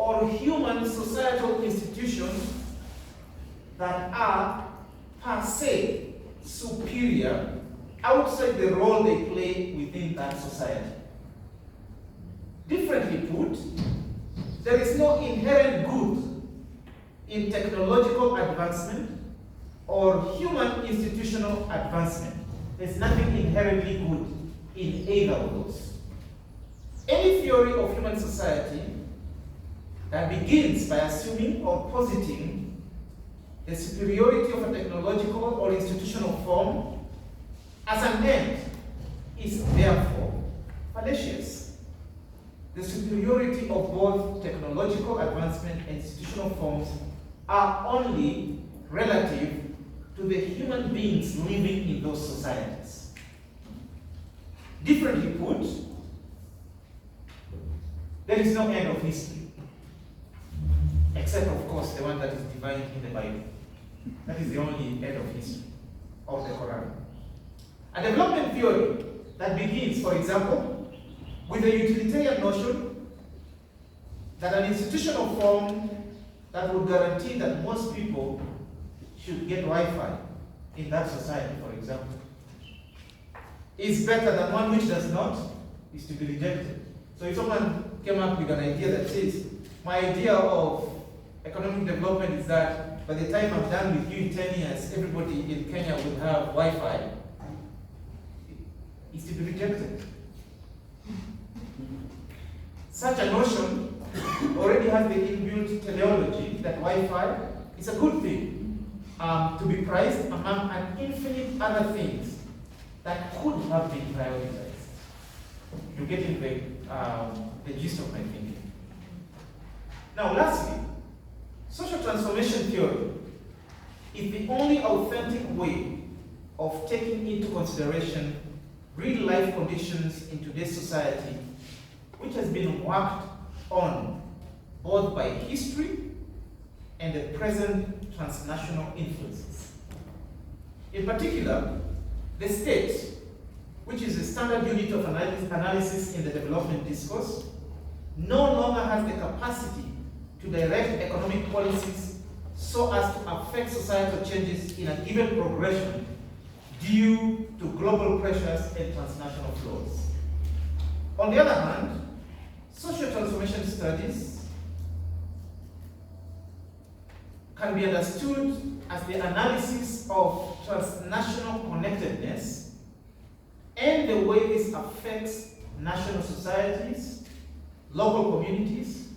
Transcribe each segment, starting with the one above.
or human societal institutions that are per se superior outside the role they play within that society. Differently put, there is no inherent good in technological advancement or human institutional advancement. There's nothing inherently good in either of those. Any theory of human society that begins by assuming or positing the superiority of a technological or institutional form as an end is therefore fallacious. The superiority of both technological advancement and institutional forms are only relative to the human beings living in those societies. Differently put, there is no end of history, except of course the one that is defined in the Bible. That is the only end of history of the Quran. A development theory that begins, for example, with the utilitarian notion that an institutional form that would guarantee that most people should get Wi-Fi in that society, for example, is better than one which does not, is to be rejected. So if someone came up with an idea that says, my idea of economic development is that by the time I'm done with you in 10 years, everybody in Kenya will have Wi-Fi, is to be rejected. Such a notion already has the inbuilt teleology that Wi-Fi is a good thing to be prized among an infinite other things that could have been prioritized. You're getting the gist of my thinking. Now, lastly, social transformation theory is the only authentic way of taking into consideration real-life conditions in today's society, which has been worked on both by history and the present transnational influences. In particular, the state, which is the standard unit of analysis in the development discourse, no longer has the capacity to direct economic policies so as to affect societal changes in a given progression due to global pressures and transnational flows. On the other hand, social transformation studies can be understood as the analysis of transnational connectedness and the way this affects national societies, local communities,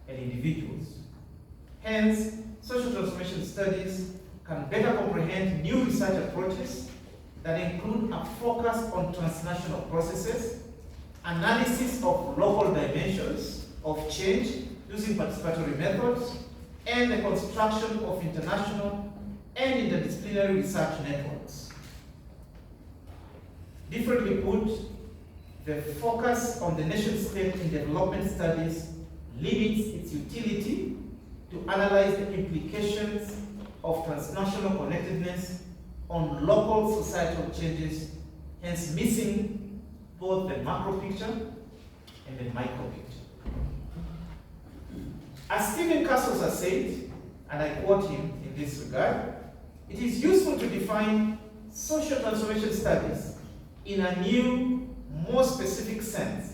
and individuals. Hence, social transformation studies can better comprehend new research approaches that include a focus on transnational processes, analysis of local dimensions of change using participatory methods, and the construction of international and interdisciplinary research networks. Differently put, the focus on the nation-state in development studies limits its utility to analyze the implications of transnational connectedness on local societal changes, hence missing both the macro picture and the micro picture. As Stephen Castles has said, and I quote him in this regard, it is useful to define social transformation studies in a new, more specific sense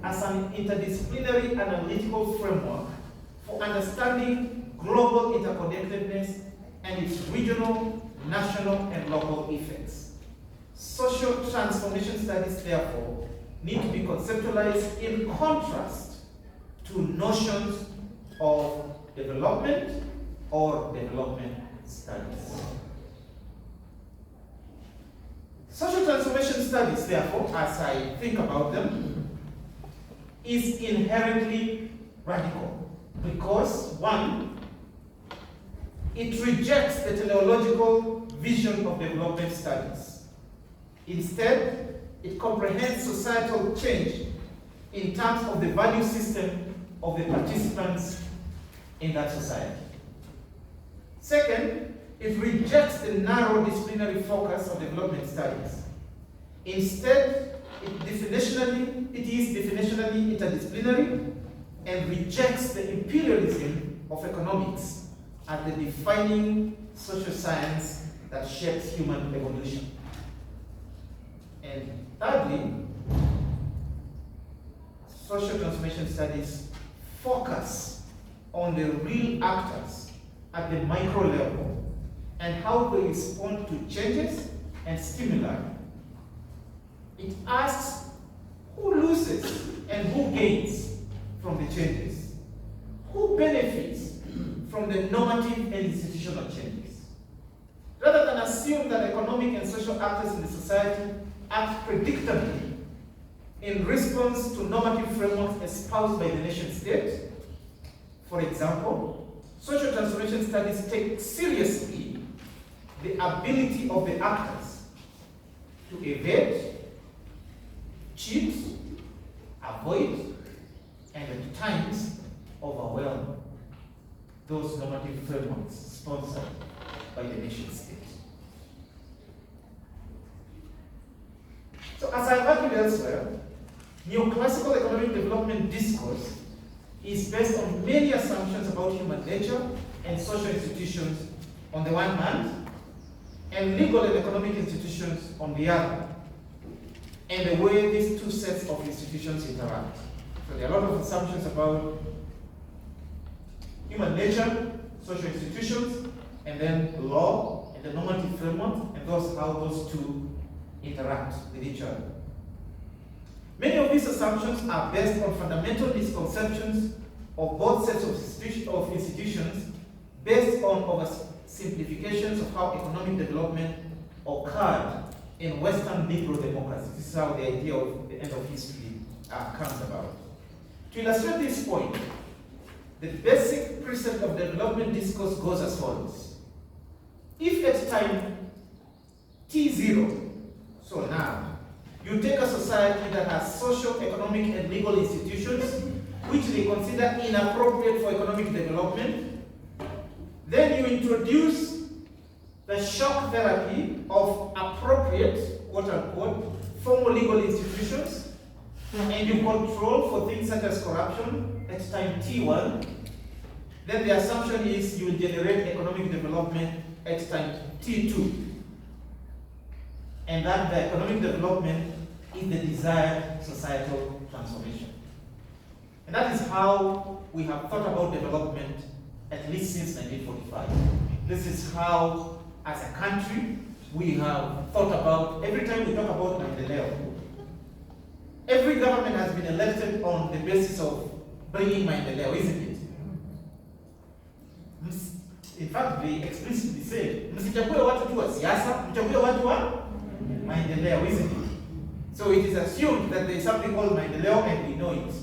as an interdisciplinary analytical framework for understanding global interconnectedness and its regional, national, and local effects. Social transformation studies, therefore, need to be conceptualized in contrast to notions of development or development studies. Social transformation studies, therefore, as I think about them, is inherently radical because, one, it rejects the teleological vision of development studies. Instead, it comprehends societal change in terms of the value system of the participants in that society. Second, it rejects the narrow disciplinary focus of development studies. Instead, it is definitionally interdisciplinary and rejects the imperialism of economics as the defining social science that shapes human evolution. And thirdly, social transformation studies focus on the real actors at the micro level and how they respond to changes and stimuli. It asks who loses and who gains from the changes, who benefits from the normative and institutional changes. Rather than assume that economic and social actors in the society act predictably in response to normative frameworks espoused by the nation state. For example, social transformation studies take seriously the ability of the actors to evade, cheat, avoid, and at times overwhelm those normative frameworks sponsored by the nation state. So as I've argued elsewhere, neoclassical economic development discourse is based on many assumptions about human nature and social institutions on the one hand, and legal and economic institutions on the other, and the way these two sets of institutions interact. So there are a lot of assumptions about human nature, social institutions, and then law and the normative framework, and how those two interact with each other. Many of these assumptions are based on fundamental misconceptions of both sets of institutions based on oversimplifications of how economic development occurred in Western liberal democracies. This is how the idea of the end of history comes about. To illustrate this point, the basic precept of development discourse goes as follows. If at time T0, so now, you take a society that has social, economic, and legal institutions which they consider inappropriate for economic development, then you introduce the shock therapy of appropriate, quote unquote, formal legal institutions, and you control for things such as corruption at time T1, then the assumption is you will generate economic development at time T2. And that the economic development is the desired societal transformation. And that is how we have thought about development at least since 1945. This is how, as a country, we have thought about, every time we talk about Maendeleo, every government has been elected on the basis of bringing Maendeleo, isn't it? In fact, they explicitly say, msichague watu tu wa siasa, mchague watu wa Maendeleo, isn't it? So it is assumed that there is something called Maendeleo and we know it.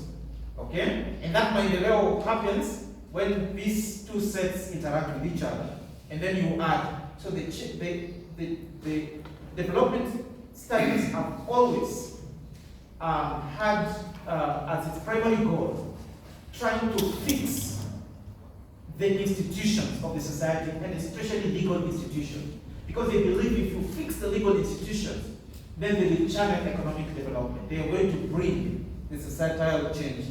Okay? And that Maendeleo happens when these two sets interact with each other. And then you add. So the development studies have always had as its primary goal trying to fix the institutions of the society, and especially legal institutions. Because they believe if you fix the legal institutions, then they will channel economic development. They are going to bring the societal change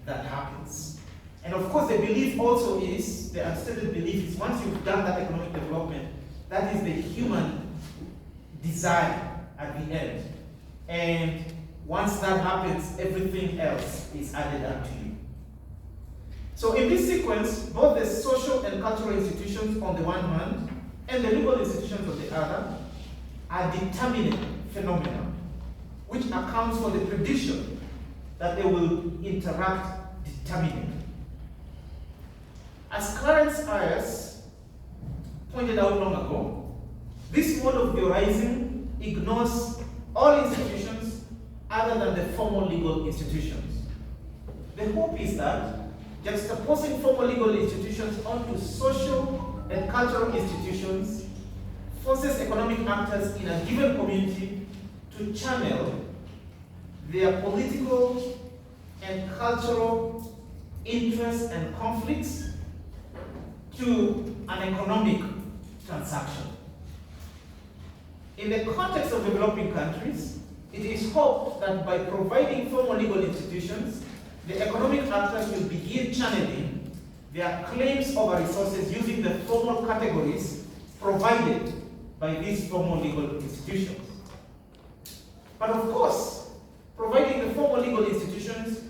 that happens. And of course, the belief also is, the unstated belief is, once you've done that economic development, that is the human desire at the end. And once that happens, everything else is added up to you. So in this sequence, both the social and cultural institutions on the one hand, and the legal institutions on the other, are determinate phenomena, which accounts for the prediction that they will interact determinately. As Clarence Ayers pointed out long ago, this mode of theorizing ignores all institutions other than the formal legal institutions. The hope is that juxtaposing formal legal institutions onto social and cultural institutions forces economic actors in a given community to channel their political and cultural interests and conflicts to an economic transaction. In the context of developing countries, it is hoped that by providing formal legal institutions the economic actors will begin channeling their claims over resources using the formal categories provided by these formal legal institutions. But of course, providing the formal legal institutions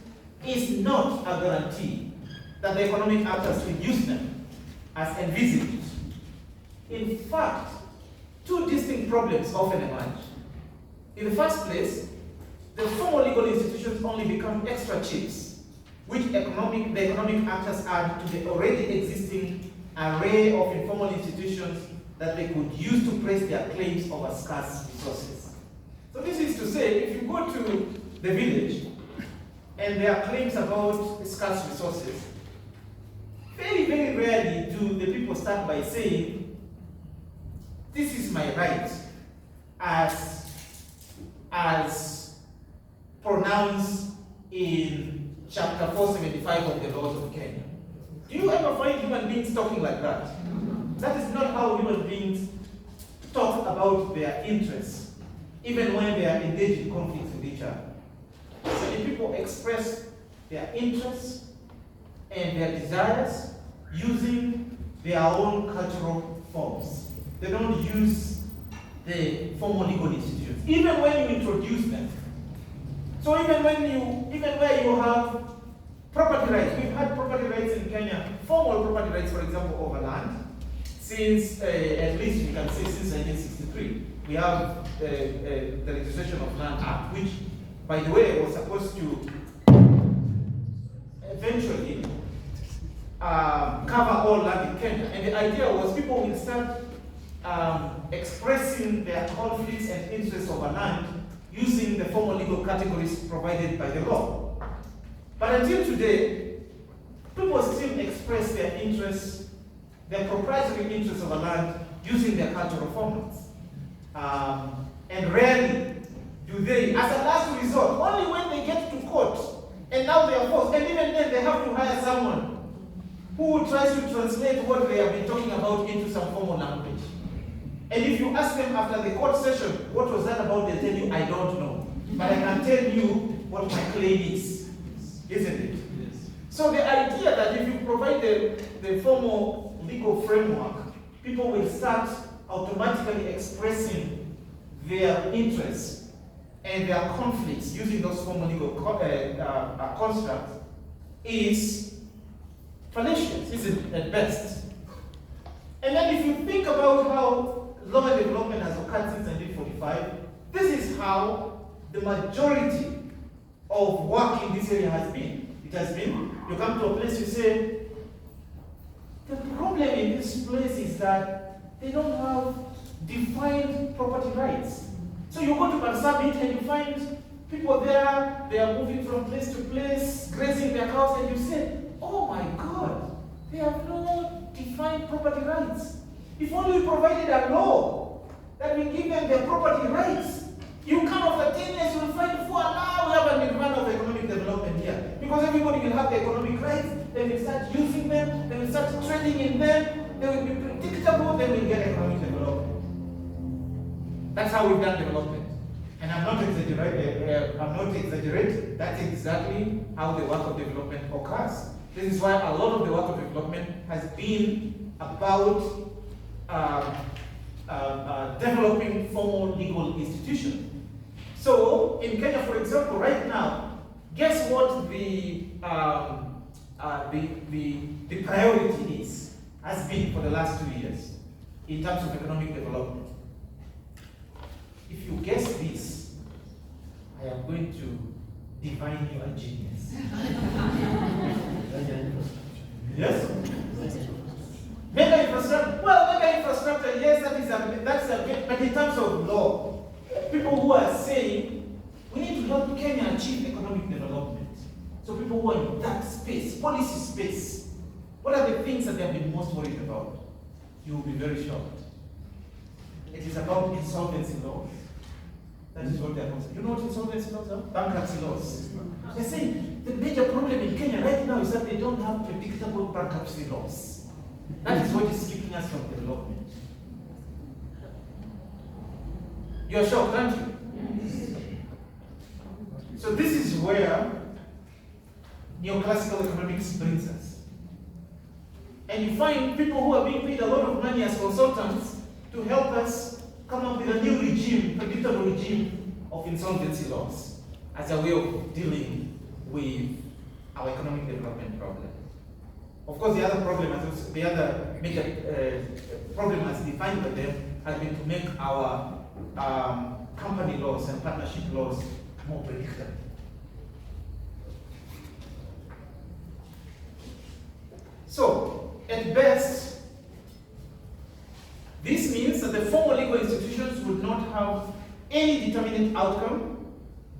is not a guarantee that the economic actors will use them as envisaged. In fact, two distinct problems often emerge. In the first place, the formal legal institutions only become extra chips, which the economic actors add to the already existing array of informal institutions that they could use to press their claims over scarce resources. So this is to say, if you go to the village and there are claims about scarce resources, very, very rarely do the people start by saying, this is my right as pronounced in chapter 475 of the laws of Kenya. Do you ever find human beings talking like that? That is not how human beings talk about their interests, even when they are engaged in conflicts with each other. So if people express their interests and their desires using their own cultural forms. They don't use the formal legal institutions, even when you introduce them. So even where you have property rights, we've had property rights in Kenya, formal property rights, for example, over land, since, at least we can say since 1963. We have the Registration of Land Act, which, by the way, was supposed to eventually cover all land in Kenya. And the idea was people will start expressing their conflicts and interests over land using the formal legal categories provided by the law. But until today, people still express their interests, their proprietary interests over land using their cultural formats. And rarely do they, as a last resort, only when they get to court, and now they are forced, and even then they have to hire someone who tries to translate what they have been talking about into some formal language. And if you ask them after the court session, what was that about, they'll tell you, I don't know. But I can tell you what my claim is, isn't it? Yes. So the idea that if you provide the formal legal framework, people will start automatically expressing their interests and their conflicts using those formal legal constructs is fallacious, isn't it, at best? And then if you think about how law and development has occurred since 1945, this is how the majority of work in this area has been. It has been, you come to a place, you say, the problem in this place is that they don't have defined property rights. So you go to Marsabit and you find people there, they are moving from place to place, grazing their cows, and you say, oh my God, they have no defined property rights. If only we provided a law that will give them their property rights. You come after 10 years, you will find, now we have a nirvana of economic development here. Because everybody will have the economic rights, they will start using them, they will start trading in them, they will be predictable, they will get economic development. That's how we've done development. And I'm not exaggerating, that's exactly how the work of development occurs. This is why a lot of the work of development has been about developing formal legal institutions. So, in Kenya, for example, right now, guess what the priority has been for the last 2 years in terms of economic development? If you guess this, I am going to divine you a genius. Yes? Mega infrastructure, mega infrastructure, yes, that's a bit, but in terms of law, people who are saying, we need to help Kenya achieve economic development. So people who are in that space, policy space, what are the things that they have been most worried about? You will be very shocked. It is about insolvency laws. That is what they are concerned. You know what insolvency laws are? Bankruptcy laws. They're saying the major problem in Kenya right now is that they don't have predictable bankruptcy laws. That is what is keeping us from development. You're shocked, aren't you? So this is where neoclassical economics brings us. And you find people who are being paid a lot of money as consultants to help us come up with a new regime, predictable regime of insolvency laws as a way of dealing with our economic development problem. Of course, the other major problem as defined by them has been to make our company laws and partnership laws more predictable. So, at best, this means that the formal legal institutions would not have any determinate outcome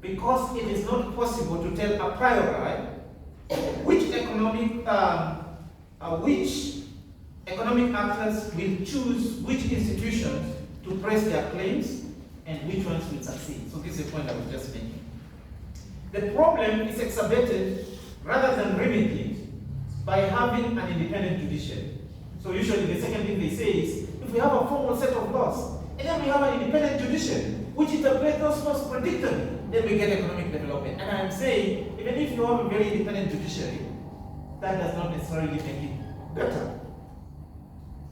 because it is not possible to tell a priori which economic actors will choose which institutions to press their claims and which ones will succeed. So this is the point I was just making. The problem is exacerbated rather than remedied by having an independent judiciary. So usually the second thing they say is, if we have a formal set of laws, and then we have an independent judiciary, which interprets those laws predictably, then we get economic development. And I'm saying, even if you have a very independent judiciary, that does not necessarily make it better.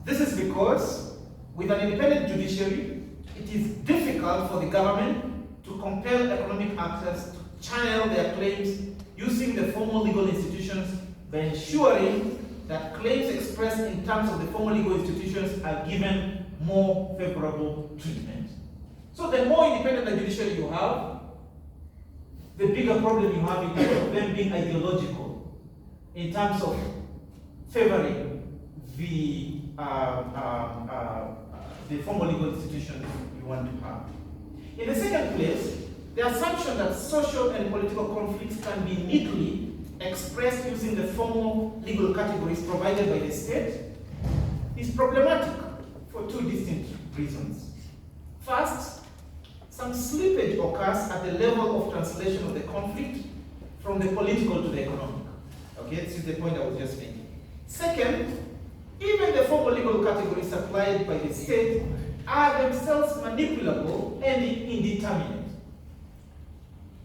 This is because, with an independent judiciary, it is difficult for the government to compel economic actors to channel their claims using the formal legal institutions by ensuring that claims expressed in terms of the formal legal institutions are given more favorable treatment. So the more independent the judiciary you have, the bigger problem you have in terms of them being ideological, in terms of favoring the formal legal institutions you want to have. In the second place, the assumption that social and political conflicts can be neatly expressed using the formal legal categories provided by the state is problematic for two distinct reasons. First, some slippage occurs at the level of translation of the conflict from the political to the economic. Okay, this is the point I was just making. Second, even the formal legal categories applied by the state are themselves manipulable and indeterminate.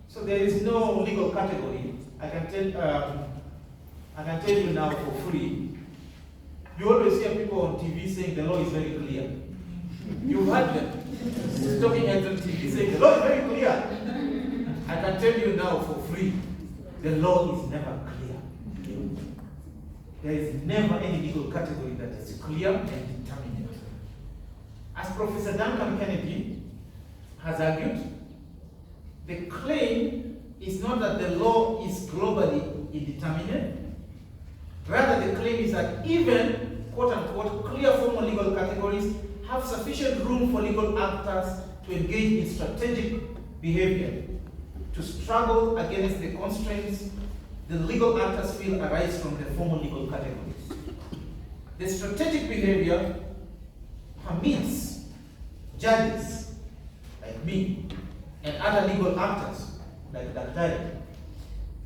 So there is no legal category. I can tell you now for free. You always hear people on TV saying the law is very clear. You've heard them talking heads on TV saying the law is very clear. I can tell you now for free, the law is never clear. There is never any legal category that is clear and determinate. As Professor Duncan Kennedy has argued, the claim is not that the law is globally indeterminate. Rather, the claim is that even, quote-unquote, clear formal legal categories have sufficient room for legal actors to engage in strategic behavior, to struggle against the constraints the legal actors feel arise from the formal legal categories. The strategic behavior permits judges like me and other legal actors like Dr.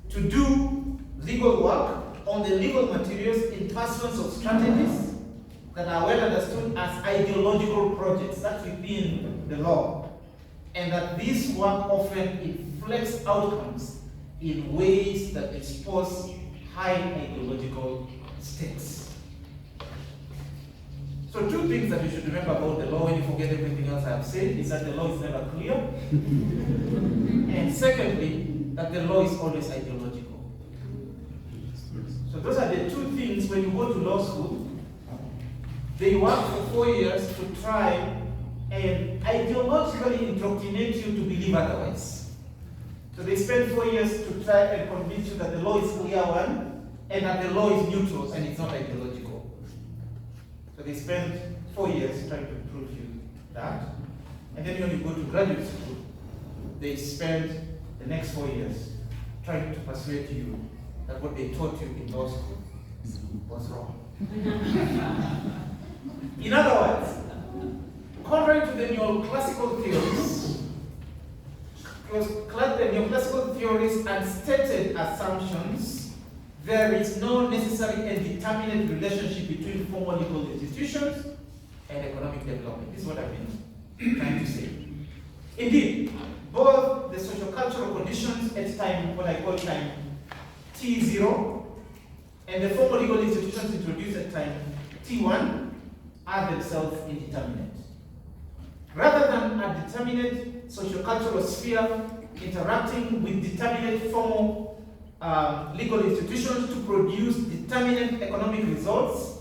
to do legal work on the legal materials in pursuance of strategies that are well understood as ideological projects, that's within the law, and that this work often inflects outcomes in ways that expose high ideological stakes. So two things that you should remember about the law when you forget everything else I have said is that the law is never clear, and secondly, that the law is always ideological. So those are the two things when you go to law school. They work for 4 years to try and ideologically indoctrinate you to believe otherwise. So they spend 4 years to try and convince you that the law is clear one, and that the law is neutral and it's not ideological. So they spend 4 years trying to prove you that. And then when you go to graduate school, they spend the next 4 years trying to persuade you that what they taught you in law school was wrong. In other words, contrary to the neoclassical theories, because the neoclassical theories and stated assumptions, there is no necessary and determinate relationship between formal legal institutions and economic development. This is what I've been trying to say. Indeed, both the social-cultural conditions at time, what I call time T0, and the formal legal institutions introduced at time T1 are themselves indeterminate. Rather than a determinate sociocultural sphere interacting with determinate formal legal institutions to produce determinate economic results,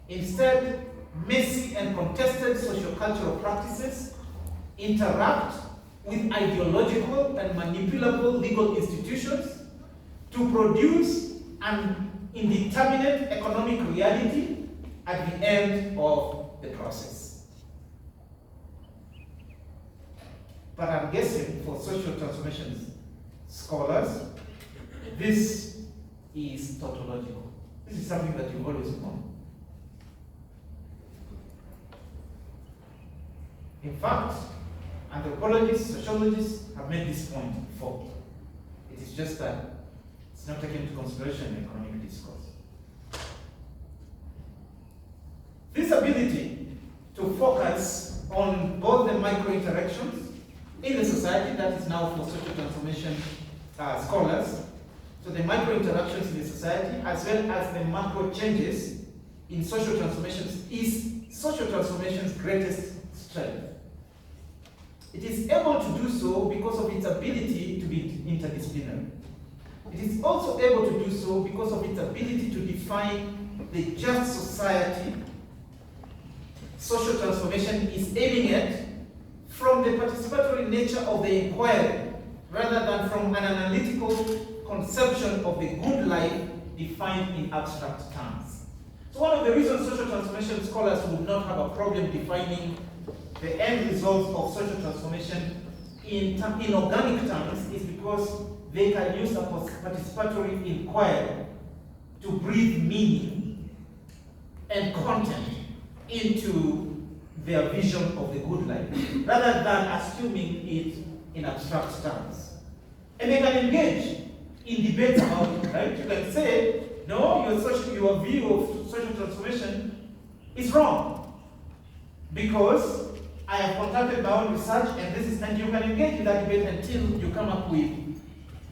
instead, messy and contested sociocultural practices interact with ideological and manipulable legal institutions to produce an indeterminate economic reality at the end of the process. But I'm guessing for social transformations scholars, this is tautological. This is something that you've always known. In fact, anthropologists, sociologists have made this point before. It is just that it's not taken into consideration in economic discourse. This ability to focus on both the micro interactions in the society, that is now for social transformation scholars, so the micro interactions in the society as well as the macro changes in social transformations is social transformation's greatest strength. It is able to do so because of its ability to be interdisciplinary. It is also able to do so because of its ability to define the just society social transformation is aiming at from the participatory nature of the inquiry, rather than from an analytical conception of the good life defined in abstract terms. So one of the reasons social transformation scholars would not have a problem defining the end results of social transformation in organic terms is because they can use a participatory inquiry to breathe meaning and content into their vision of the good life, rather than assuming it in abstract terms. And they can engage in debates about it, right? You can say, no, your view of social transformation is wrong, because I have conducted my own research, and you can engage in that debate until you come up with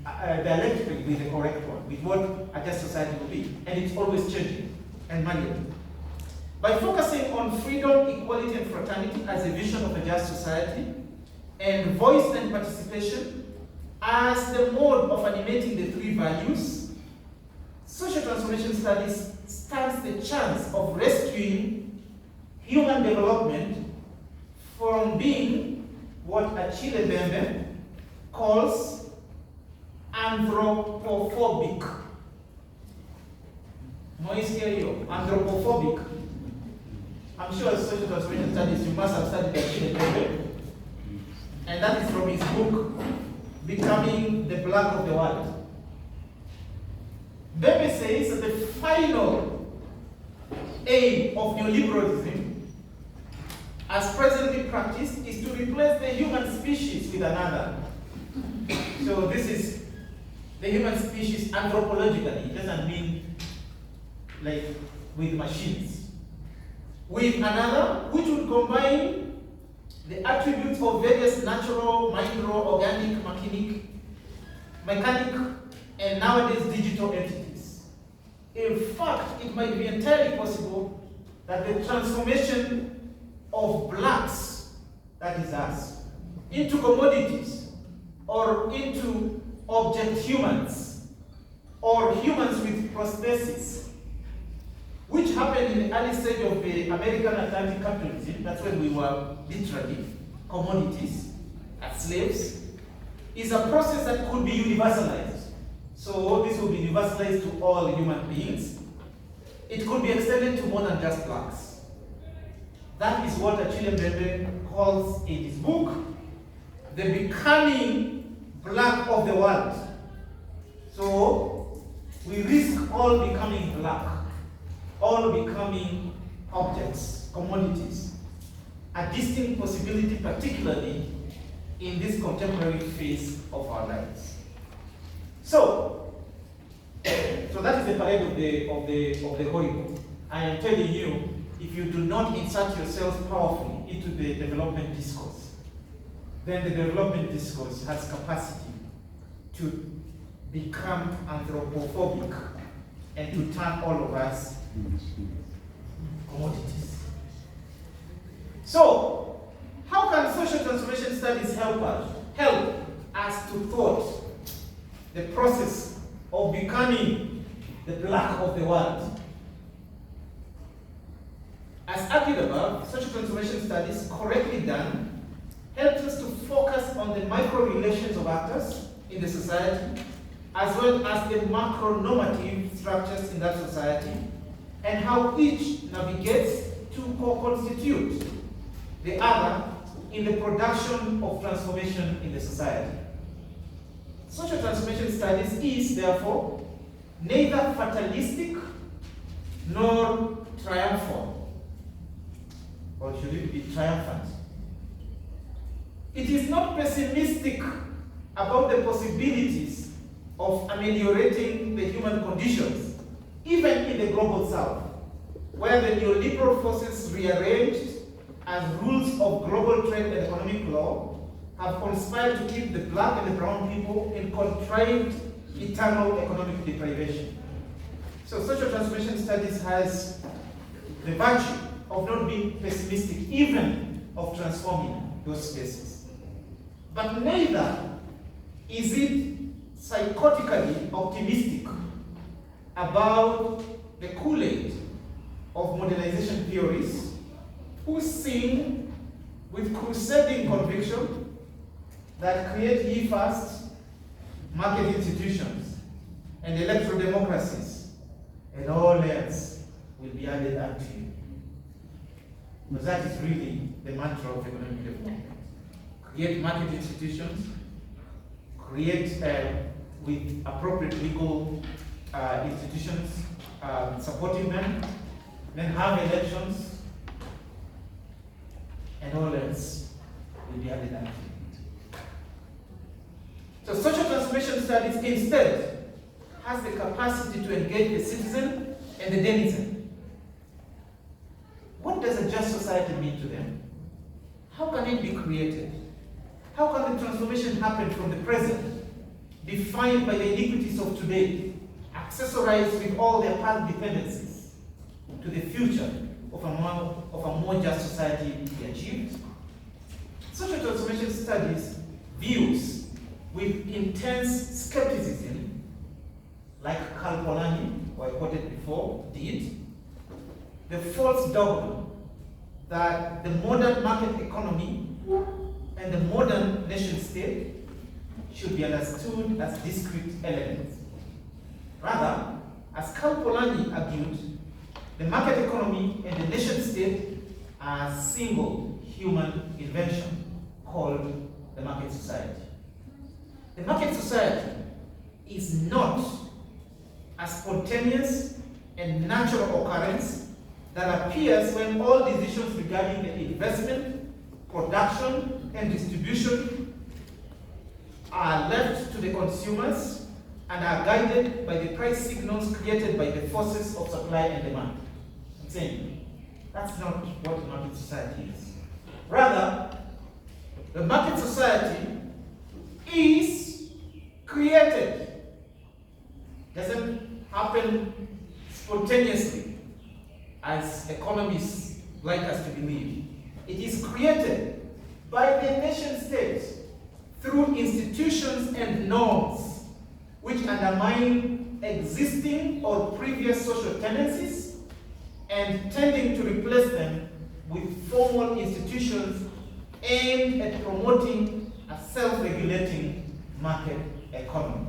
dialectically with the correct one, with what a just society will be. And it's always changing and manual. By focusing on freedom, equality, and fraternity as a vision of a just society, and voice and participation as the mode of animating the three values, social transformation studies stands the chance of rescuing human development from being what Achille Mbembe calls anthropophobic. Anthropophobic. I'm sure as social transformation studies, you must have studied Achille Mbembe, and that is from his book, Becoming the Black of the World. Mbembe says that the final aim of neoliberalism, as presently practiced, is to replace the human species with another. So this is the human species anthropologically. It doesn't mean like with machines. With another, which would combine the attributes of various natural, micro-organic, mechanic, and nowadays digital entities. In fact, it might be entirely possible that the transformation of blacks, that is us, into commodities, or into object humans, or humans with prosthesis, which happened in the early stage of the American Atlantic capitalism, that's when we were literally commodities as slaves, is a process that could be universalized. So this will be universalized to all human beings. It could be extended to more than just blacks. That is what Achille Mbembe calls in his book, the becoming black of the world. So we risk all becoming black, all becoming objects, commodities, a distinct possibility, particularly in this contemporary phase of our lives. So that is the parade of the horrible. I am telling you, if you do not insert yourself powerfully into the development discourse, then the development discourse has capacity to become anthropophobic and to turn all of us commodities. So, how can social transformation studies help us to thwart the process of becoming the black of the world? As argued above, social transformation studies, correctly done, helps us to focus on the micro-relations of actors in the society, as well as the macro-normative structures in that society, and how each navigates to co-constitute the other in the production of transformation in the society. Social transformation studies is, therefore, neither fatalistic nor triumphal, or should it be triumphant? It is not pessimistic about the possibilities of ameliorating the human conditions, even in the global south, where the neoliberal forces rearranged as rules of global trade and economic law have conspired to keep the black and the brown people in contrived eternal economic deprivation. So social transformation studies has the virtue of not being pessimistic, even of transforming those spaces. But neither is it psychotically optimistic about the Kool-Aid of modernization theories who sing with crusading conviction that create ye first market institutions and electoral democracies, and all else will be added unto you. Because that is really the mantra of economic development. Create market institutions, create with appropriate legal institutions supporting them, then have elections, and all else will be added unto it. So social transformation studies instead has the capacity to engage the citizen and the denizen. What does a just society mean to them? How can it be created? How can the transformation happen from the present, defined by the iniquities of today, accessorized with all their past dependencies, to the future of a more just society be achieved? Social transformation studies views with intense skepticism, like Karl Polanyi, who I quoted before, did, the false dogma that the modern market economy and the modern nation state should be understood as discrete elements. Rather, as Karl Polanyi argued, the market economy and the nation state are a single human invention called the market society. The market society is not a spontaneous and natural occurrence that appears when all decisions regarding the investment, production, and distribution are left to the consumers and are guided by the price signals created by the forces of supply and demand. I'm saying that's not what the market society is. Rather, the market society is created. Doesn't happen spontaneously, as economists like us to believe. It is created by the nation state through institutions and norms which undermine existing or previous social tendencies and tending to replace them with formal institutions aimed at promoting a self-regulating market economy.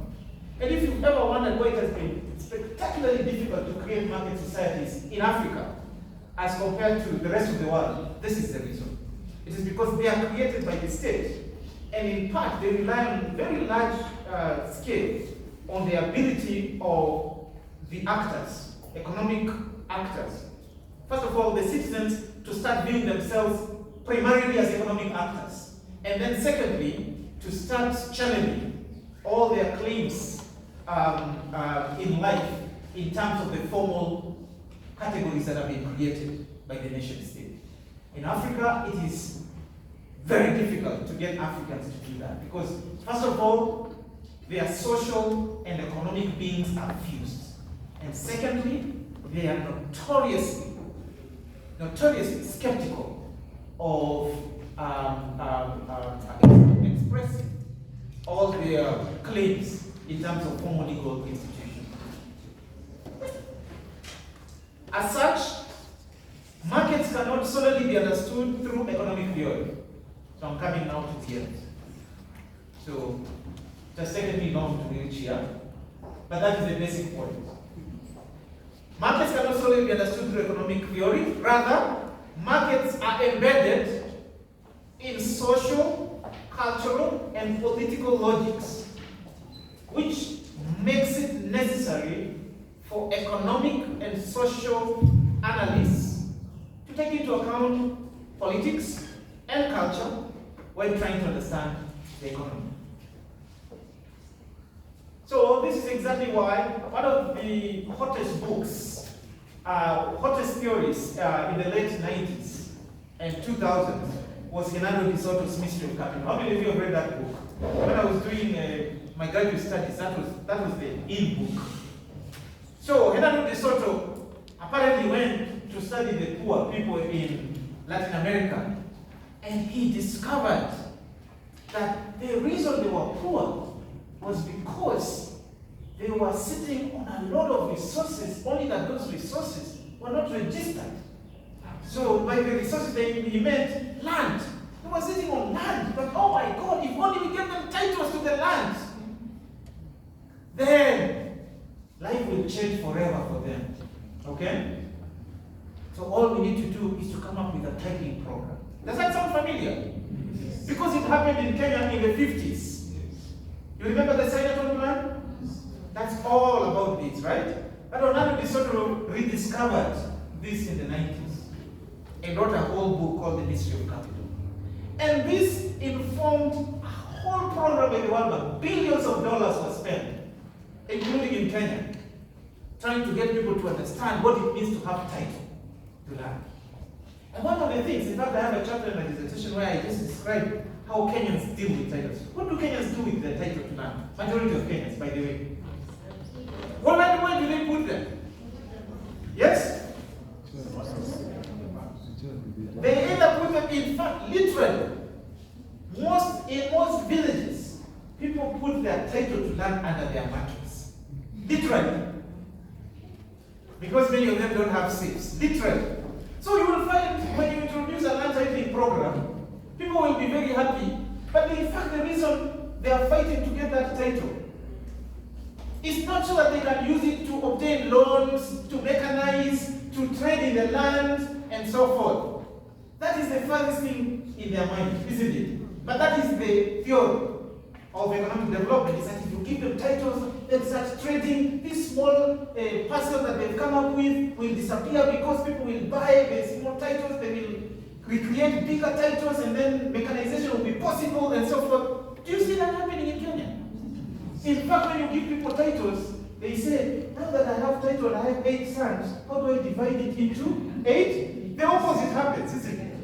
And if you've ever wondered why it has been spectacularly difficult to create market societies in Africa as compared to the rest of the world, this is the reason. It is because they are created by the state, and in part they rely on very large scale on the ability of the actors, economic actors. First of all, the citizens to start viewing themselves primarily as economic actors, and then secondly, to start channeling all their claims in life in terms of the formal categories that have been created by the nation state. In Africa, it is very difficult to get Africans to do that because, first of all, their social and economic beings are fused. And secondly, they are notoriously skeptical of expressing all their claims in terms of formal legal institutions. As such, markets cannot solely be understood through economic theory. So I'm coming now to the end. So just taken me long to reach here, but that is the basic point. Markets cannot solely be understood through economic theory. Rather, markets are embedded in social, cultural, and political logics, which makes it necessary for economic and social analysts to take into account politics and culture when trying to understand the economy. So this is exactly why one of the hottest books, hottest theories in the late 90s and 2000s was Hernando de Soto's Mystery of Capital. How many of you have read that book? When I was doing my graduate studies, that was the in book. So Hernando de Soto apparently went to study the poor people in Latin America, and he discovered that the reason they were poor was because they were sitting on a lot of resources, only that those resources were not registered. So by the resources he meant land. They were sitting on land, but oh my God, if only we gave them titles to the land, then life will change forever for them. Okay? So all we need to do is to come up with a titling program. Does that sound familiar? Yes. Because it happened in Kenya in the 50s. Yes. You remember the Sinatron plan? That's all about this, right? But Hernando de Soto rediscovered this in the 90s and wrote a whole book called The Mystery of Capital. And this informed a whole program in the world where billions of dollars were spent, including in Kenya, trying to get people to understand what it means to have title to land. And one of the things, in fact, I have a chapter in my dissertation where I just describe how Kenyans deal with titles. What do Kenyans do with their title to land? Majority of Kenyans, by the way. Where do they put them? Yes? They either put them, in fact, literally, in most villages, people put their title to land under their mattress. Literally. Because many of them don't have safes. Literally. So you will find when you introduce a land titling program, people will be very happy. But in fact, the reason they are fighting to get that title is not so that they can use it to obtain loans, to mechanize, to trade in the land, and so forth. That is the furthest thing in their mind, isn't it? But that is the theory of economic development, is that if you give them titles, they'll start trading. This small parcel that they've come up with will disappear because people will buy the small titles, they will recreate bigger titles, and then mechanization will be possible, and so forth. Do you see that happening in Kenya? In fact, when you give people titles, they say, now that I have title, I have 8 sons, how do I divide it into 8? The opposite happens, isn't it?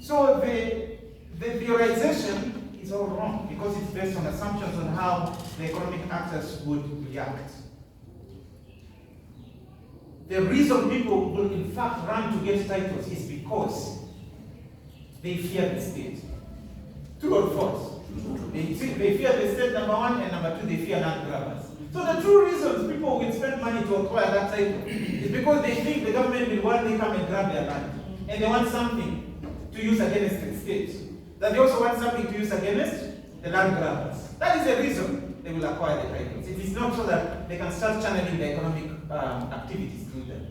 So the theorization is all wrong because it's based on assumptions on how the economic actors would react. The reason people will in fact run to get titles is because they fear the state. True or false? They fear the state, number one, and number two, they fear land grabbers. So the true reasons people will spend money to acquire that title is because they think the government will one day come and grab their land. And they want something to use against the state. That they also want something to use against the land grabbers. That is the reason they will acquire the titles. It is not so that they can start channeling the economic activities through them.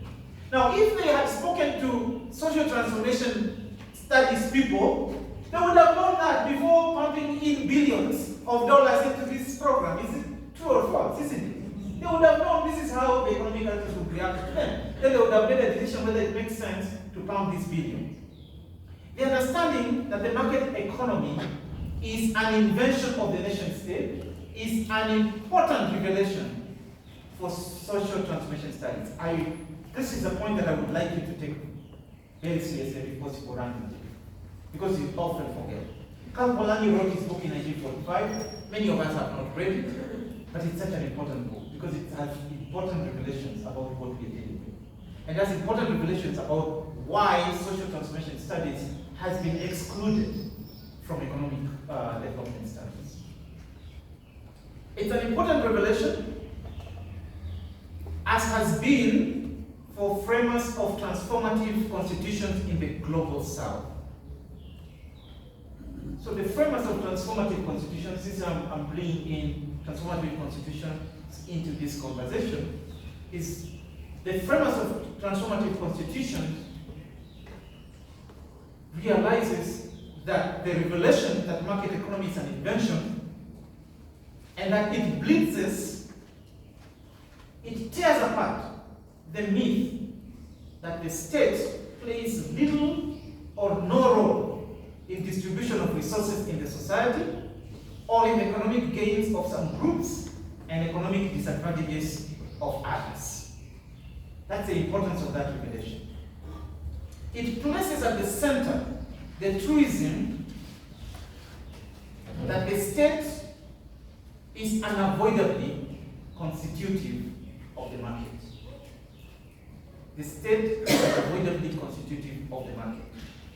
Now, if they had spoken to social transformation studies people, they would have known that before pumping in billions of dollars into this program. Is it true or false? Isn't it? They would have known this is how the economic actors would react to them. Then they would have made a decision whether it makes sense to pump this billion. The understanding that the market economy is an invention of the nation state is an important revelation for social transformation studies. This is a point that I would like you to take very seriously if possible randomly, because you often forget. Karl Polanyi wrote his book in 1945. Many of us have not read it, but it's such an important book because it has important revelations about what we are dealing with. And has important revelations about why social transformation studies has been excluded from economic development studies. It's an important revelation, as has been for framers of transformative constitutions in the global south. So the framers of transformative constitutions, since I'm bringing in transformative constitutions into this conversation, is the framers of transformative constitutions realizes that the revelation that market economy is an invention and that it blitzes, it tears apart the myth that the state plays little or no role in distribution of resources in the society or in the economic gains of some groups and economic disadvantages of others. That's the importance of that revelation. It places at the center the truism that the state is unavoidably constitutive of the market. The state is unavoidably constitutive of the market.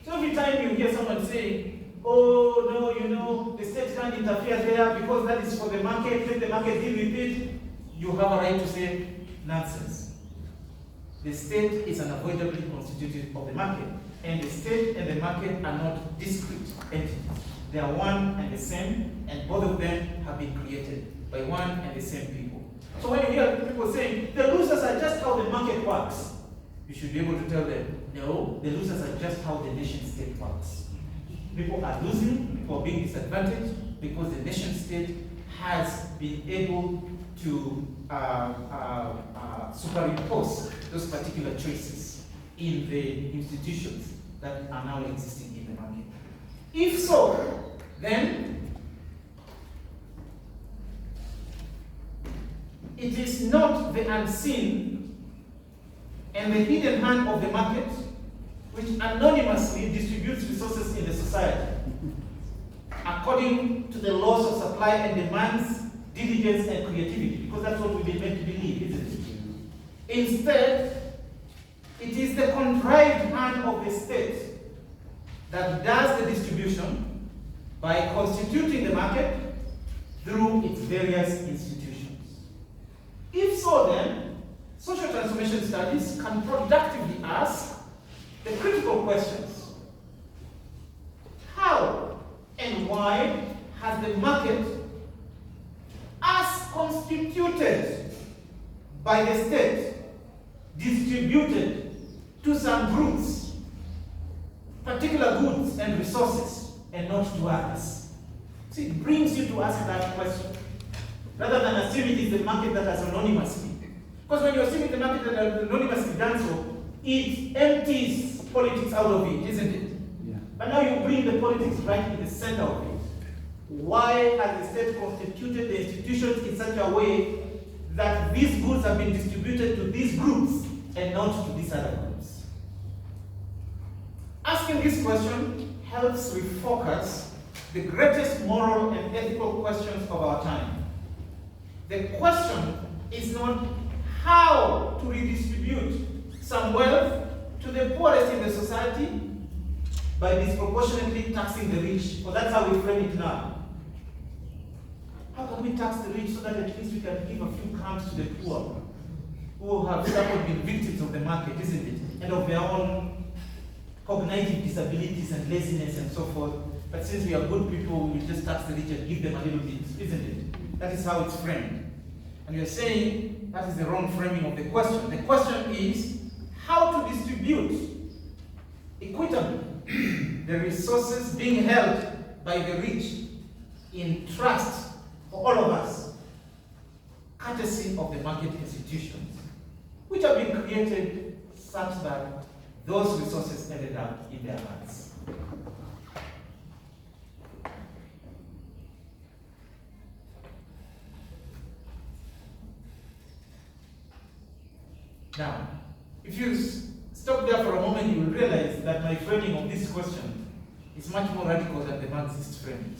So every time you hear someone saying, oh no, the state can't interfere there because that is for the market, let the market deal with it, you have a right to say nonsense. The state is unavoidably constitutive of the market, and the state and the market are not discrete entities. They are one and the same, and both of them have been created by one and the same people. So when you hear people saying, the losers are just how the market works, you should be able to tell them, no, the losers are just how the nation state works. People are losing, people are being disadvantaged because the nation state has been able to superimpose those particular choices in the institutions that are now existing in the market. If so, then it is not the unseen and the hidden hand of the market which anonymously distributes resources in the society according to the laws of supply and demands, diligence and creativity, because that's what we've been meant to believe, isn't it? Instead, it is the contrived hand of the state that does the distribution by constituting the market through its various institutions. If so, then, social transformation studies can productively ask the critical questions. How and why has the market, as constituted by the state, distributed to some groups particular goods and resources and not to others? See, it brings you to ask that question rather than assume it is the market that has anonymously. Because when you assume it's the market that has anonymously done so, it empties politics out of it, isn't it? Yeah. But now you bring the politics right in the center of it. Why has the state constituted the institutions in such a way that these goods have been distributed to these groups and not to these other groups? Asking this question helps refocus the greatest moral and ethical questions of our time. The question is not how to redistribute some wealth to the poorest in the society by disproportionately taxing the rich, for that's how we frame it now. How can we tax the rich so that at least we can give a few crumbs to the poor who have been victims of the market, isn't it? And of their own cognitive disabilities and laziness and so forth. But since we are good people, we will just tax the rich and give them a little bit, isn't it? That is how it's framed. And you're saying that is the wrong framing of the question. The question is how to distribute equitably the resources being held by the rich in trust for all of us, courtesy of the market institutions, which have been created such that those resources ended up in their hands. Now, if you stop there for a moment, you will realize that my framing of this question is much more radical than the Marxist framed.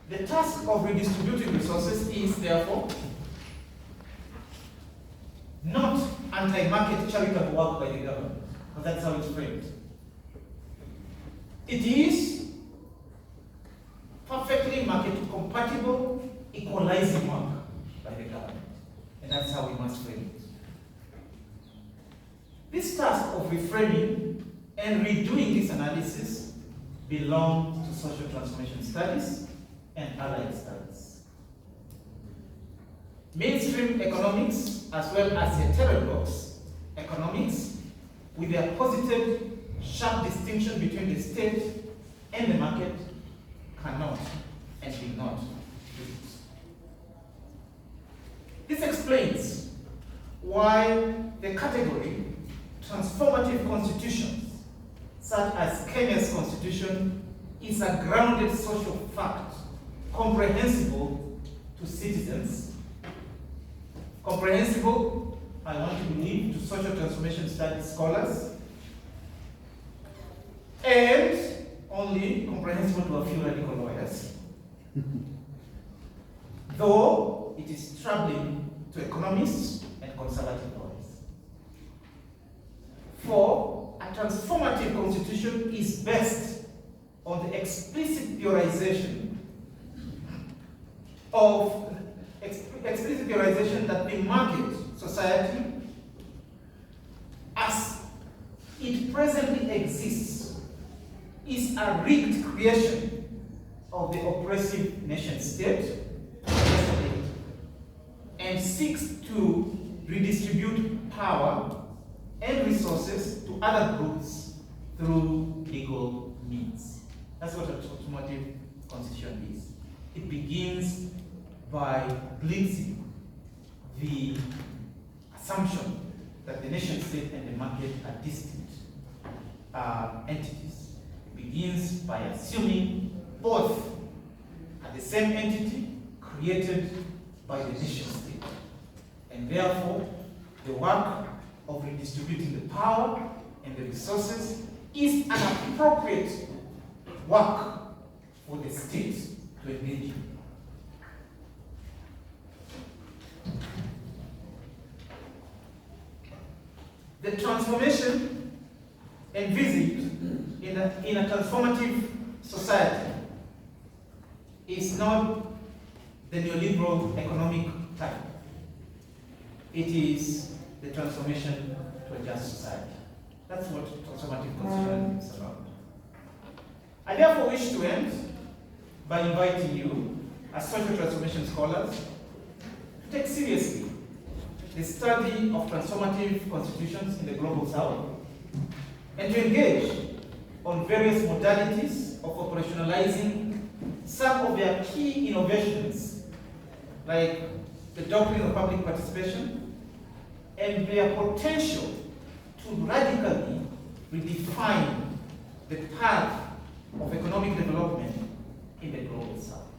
The task of redistributing resources is, therefore, not anti-market charitable work by the government, because that's how it's framed. It is perfectly market-compatible, equalizing work by the government. And that's how we must frame it. This task of reframing and redoing this analysis belongs to social transformation studies and allied studies. Mainstream economics, as well as heterodox economics, with their positive, sharp distinction between the state and the market, cannot and will not do it. This explains why the category transformative constitutions, such as Kenya's constitution, is a grounded social fact, comprehensible to citizens, comprehensible, I want to believe, to social transformation studies scholars, and only comprehensible to a few radical lawyers, though it is troubling to economists and conservative lawyers. For a transformative constitution is based on the explicit theorization that the market society, as it presently exists, is a rigged creation of the oppressive nation state and seeks to redistribute power and resources to other groups through legal means. That's what a transformative constitution is. It begins by blitzing the assumption that the nation state and the market are distinct entities. It begins by assuming both are the same entity created by the nation state. And therefore, the work of redistributing the power and the resources is an appropriate work for the state to engage in. The transformation envisaged in a transformative society is not the neoliberal economic type. It is the transformation to a just society. That's what transformative constitution is about. I therefore wish to end by inviting you, as social transformation scholars, to take seriously the study of transformative constitutions in the global south and to engage on various modalities of operationalizing some of their key innovations, like the doctrine of public participation and their potential to radically redefine the path of economic development in the global south.